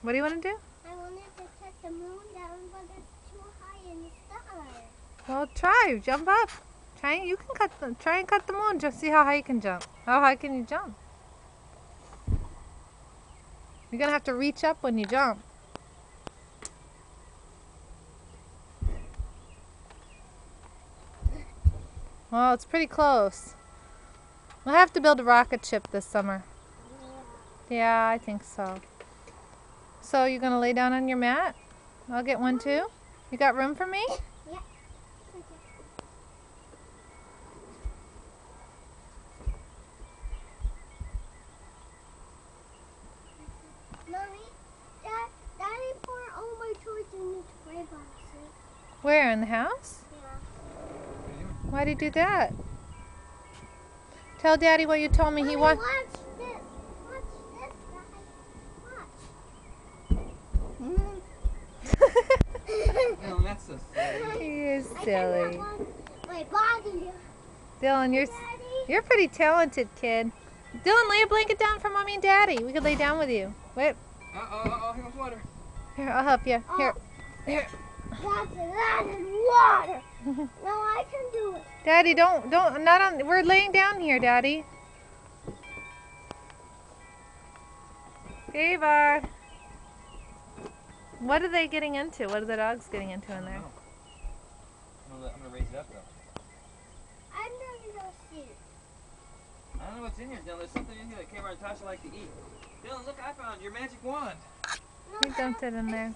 What do you want to do? I wanted to touch the moon down, but it's too high in the sky. Well, try. Jump up. Try and cut the moon. Just see how high you can jump. How high can you jump? You're gonna have to reach up when you jump. Well, it's pretty close. We'll have to build a rocket ship this summer. Yeah, I think so. So you're gonna lay down on your mat? I'll get one too. You got room for me? Yeah. Mommy, Daddy poured all my toys into toy boxes. Where, in the house? Yeah. Why'd he do that? Tell Daddy what you told me he wants. Watch this. Watch this, guys. No, that's so silly. He is I silly. cannot want my body. Dylan, you're a pretty talented kid. Dylan, lay a blanket down for Mommy and Daddy. We could lay down with you. Wait. Uh-oh, here comes water. Here, I'll help you. Here. Here. That's a lot of water. No, I can do it. Daddy, don't, not on, we're laying down here, Daddy. Gavar. What are they getting into? What are the dogs getting into in there? I'm gonna raise it up though. I'm going to see. I don't know what's in here, Dylan. There's something in here that Kmart and Tasha like to eat. Dylan, look, I found your magic wand. No, He dumped it in there.